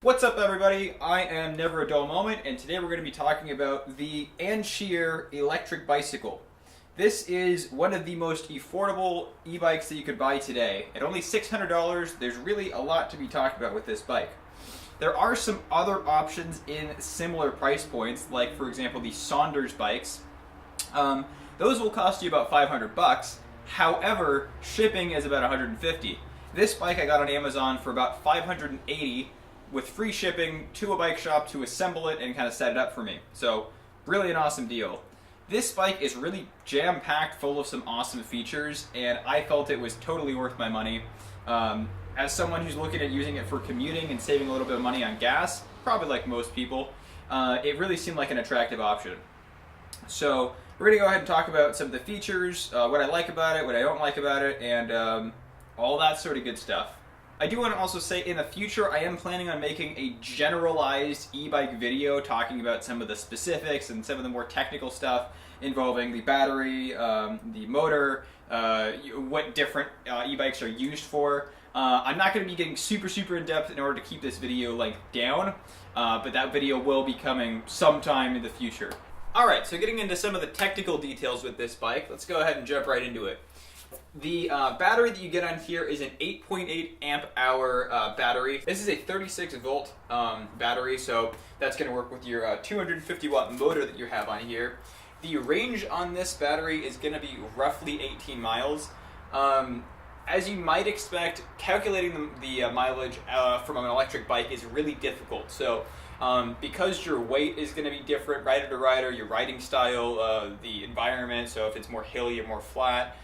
What's up, everybody? I am Never a Dull Moment, and today we're going to be talking about the Ancheer electric bicycle. This is one of the most affordable e-bikes that you could buy today. At only $600, there's really a lot to be talked about with this bike. There are some other options in similar price points, like for example the Saunders bikes. Those will cost you about 500 bucks. However, shipping is about 150. This bike I got on Amazon for about 580 with free shipping to a bike shop to assemble it and kind of set it up for me. So, really an awesome deal. This bike is really jam-packed full of some awesome features, and I felt it was totally worth my money. As someone who's looking at using it for commuting and saving a little bit of money on gas, probably like most people, it really seemed like an attractive option. So, we're going to go ahead and talk about some of the features, what I like about it, what I don't like about it, and all that sort of good stuff. I do want to also say in the future I am planning on making a generalized e-bike video talking about some of the specifics and some of the more technical stuff involving the battery, the motor, what different e-bikes are used for. I'm not going to be getting super in depth in order to keep this video length down, but that video will be coming sometime in the future. Alright, so getting into some of the technical details with this bike, let's go ahead and jump right into it. The battery that you get on here is an 8.8 amp hour battery. This is a 36 volt battery, so that's going to work with your 250 watt motor that you have on here. The range on this battery is going to be roughly 18 miles. As you might expect, calculating the mileage from an electric bike is really difficult. So because your weight is going to be different rider to rider, your riding style, the environment, so if it's more hilly or more flat,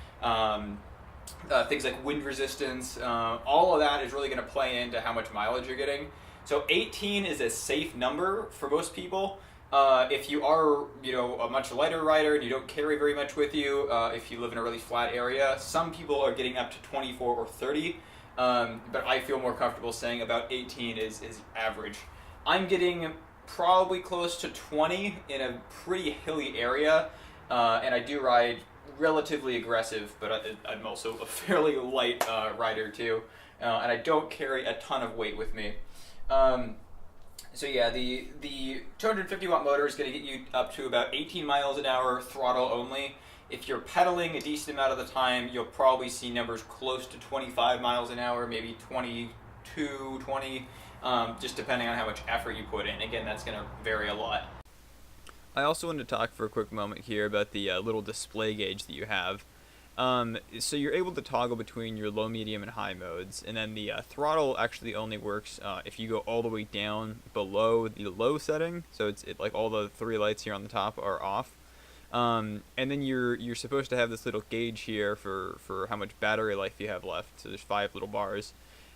things like wind resistance, all of that is really going to play into how much mileage you're getting. So 18 is a safe number for most people. If you are, a much lighter rider and you don't carry very much with you, if you live in a really flat area, some people are getting up to 24 or 30, but I feel more comfortable saying about 18 is average. I'm getting probably close to 20 in a pretty hilly area, and I do ride relatively aggressive, but I'm also a fairly light rider too, and I don't carry a ton of weight with me. So yeah, the 250 watt motor is going to get you up to about 18 miles an hour throttle only. If you're pedaling a decent amount of the time, you'll probably see numbers close to 25 miles an hour, maybe 22, 20, just depending on how much effort you put in. Again, that's going to vary a lot. I also wanted to talk for a quick moment here about the little display gauge that you have. So you're able to toggle between your low, medium, and high modes, and then the throttle actually only works if you go all the way down below the low setting. So it's like all the three lights here on the top are off, and then you're supposed to have this little gauge here for how much battery life you have left. So there's 5 little bars.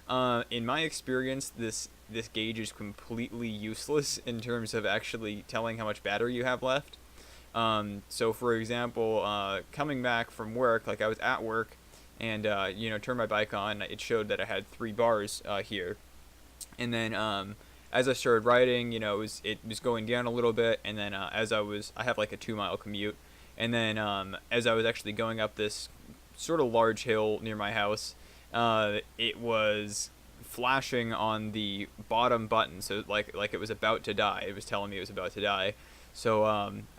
In my experience, this gauge is completely useless in terms of actually telling how much battery you have left. So for example, coming back from work, like I was at work and, turned my bike on, it showed that I had 3 bars here. And then as I started riding, it was going down a little bit, and then I have like a 2-mile commute, and then as I was actually going up this sort of large hill near my house, it was flashing on the bottom button, so like it was about to die. It was telling me it was about to die. So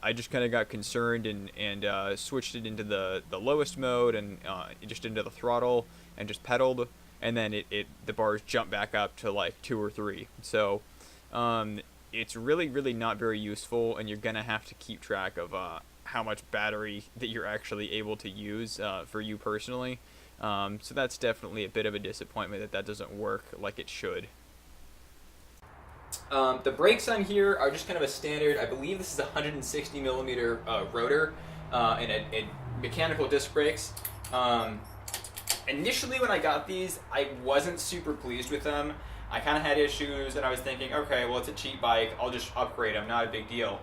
I just kind of got concerned and switched it into the lowest mode and just into the throttle and just pedaled, and then the bars jumped back up to like 2 or 3. So it's really not very useful, and you're gonna have to keep track of how much battery that you're actually able to use for you personally. So that's definitely a bit of a disappointment that doesn't work like it should. The brakes on here are just kind of a standard, I believe this is a 160 millimeter rotor and mechanical disc brakes. Initially when I got these, I wasn't super pleased with them. I kind of had issues, and I was thinking, okay, well, it's a cheap bike, I'll just upgrade them, not a big deal.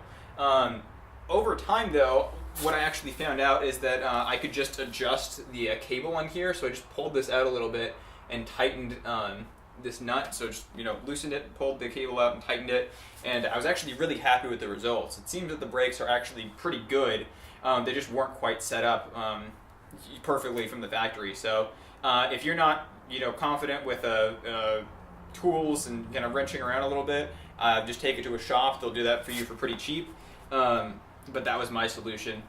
Over time though, what I actually found out is that I could just adjust the cable on here, so I just pulled this out a little bit and tightened this nut, so just loosened it, pulled the cable out and tightened it, and I was actually really happy with the results. It seems that the brakes are actually pretty good. They just weren't quite set up perfectly from the factory. So if you're not confident with a tools and kind of wrenching around a little bit, just take it to a shop. They'll do that for you for pretty cheap. But that was my solution.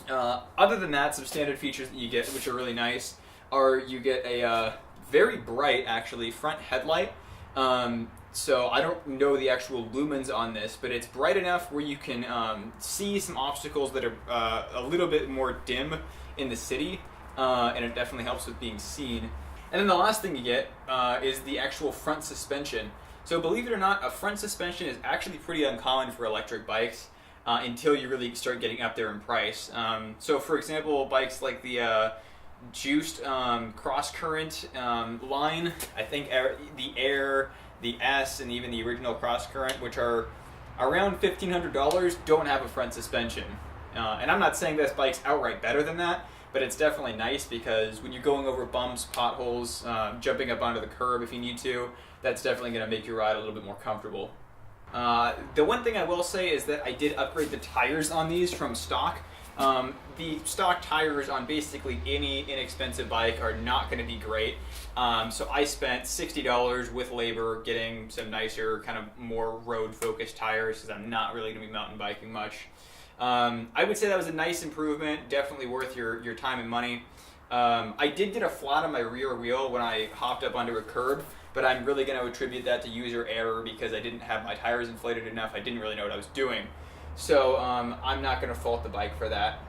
Other than that, some standard features that you get, which are really nice, are you get a very bright, actually, front headlight. So I don't know the actual lumens on this, but it's bright enough where you can see some obstacles that are a little bit more dim in the city, and it definitely helps with being seen. And then the last thing you get is the actual front suspension. So believe it or not, a front suspension is actually pretty uncommon for electric bikes until you really start getting up there in price. So for example, bikes like the juiced cross-current line, I think the Air, the S, and even the original cross-current, which are around $1,500, don't have a front suspension. And I'm not saying this bike's outright better than that, but it's definitely nice because when you're going over bumps, potholes, jumping up onto the curb if you need to, that's definitely going to make your ride a little bit more comfortable. The one thing I will say is that I did upgrade the tires on these from stock. The stock tires on basically any inexpensive bike are not going to be great. So I spent $60 with labor getting some nicer, kind of more road-focused tires because I'm not really going to be mountain biking much. I would say that was a nice improvement, definitely worth your time and money. I did get a flat on my rear wheel when I hopped up onto a curb, but I'm really going to attribute that to user error because I didn't have my tires inflated enough. I didn't really know what I was doing. So I'm not going to fault the bike for that.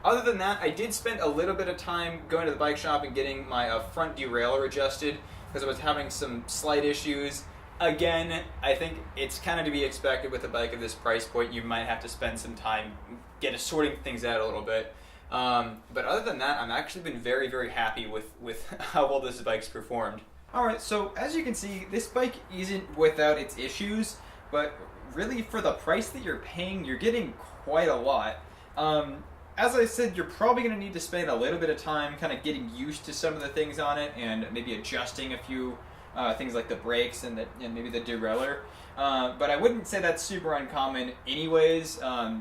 Other than that, I did spend a little bit of time going to the bike shop and getting my front derailleur adjusted because I was having some slight issues. Again, I think it's kind of to be expected with a bike of this price point. You might have to spend some time sorting things out a little bit. But other than that, I've actually been very, very happy with how well this bike's performed. Alright, so as you can see, this bike isn't without its issues, but really for the price that you're paying, you're getting quite a lot. As I said, you're probably going to need to spend a little bit of time kind of getting used to some of the things on it and maybe adjusting a few things like the brakes and maybe the derailleur. But I wouldn't say that's super uncommon anyways,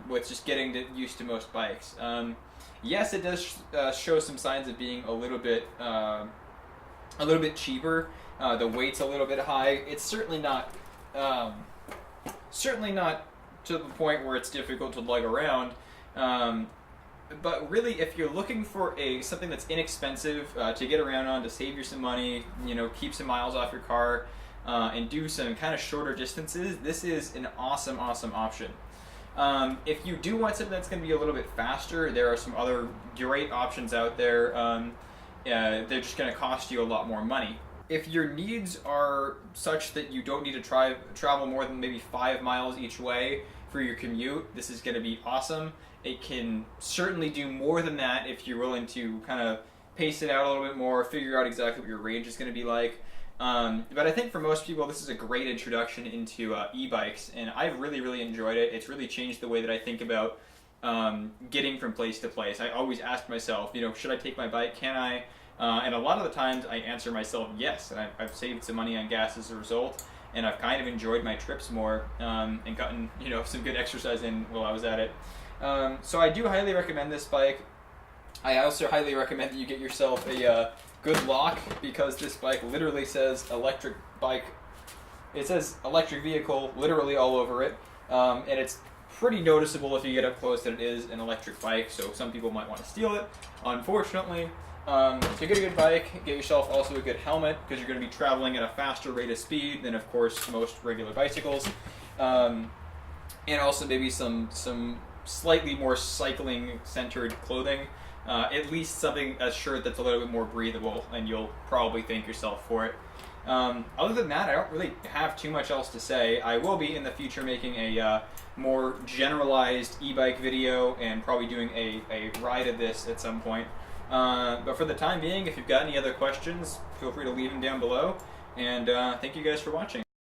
with just getting used to most bikes. Yes, it does show some signs of being a little bit cheaper. The weight's a little bit high. It's certainly not to the point where it's difficult to lug around. But really, if you're looking for something that's inexpensive to get around on, to save you some money, keep some miles off your car, and do some kind of shorter distances, this is an awesome, awesome option. If you do want something that's going to be a little bit faster, there are some other great options out there. They're just going to cost you a lot more money. If your needs are such that you don't need to travel more than maybe 5 miles each way for your commute, this is going to be awesome. It can certainly do more than that if you're willing to kind of pace it out a little bit more, figure out exactly what your range is going to be like. But I think for most people, this is a great introduction into e-bikes, and I've really, really enjoyed it. It's really changed the way that I think about getting from place to place. I always ask myself, should I take my bike? Can I? And a lot of the times I answer myself yes, and I've saved some money on gas as a result, and I've kind of enjoyed my trips more and gotten some good exercise in while I was at it. So I do highly recommend this bike. I also highly recommend that you get yourself a good lock, because this bike literally says electric bike. It says electric vehicle literally all over it, and it's pretty noticeable if you get up close that it is an electric bike, so some people might want to steal it, unfortunately. To get a good bike, get yourself also a good helmet, because you're going to be traveling at a faster rate of speed than, of course, most regular bicycles. And also maybe some slightly more cycling-centered clothing. At least a shirt that's a little bit more breathable, and you'll probably thank yourself for it. Other than that, I don't really have too much else to say. I will be in the future making a more generalized e-bike video and probably doing a ride of this at some point. But for the time being, if you've got any other questions, feel free to leave them down below. And thank you guys for watching.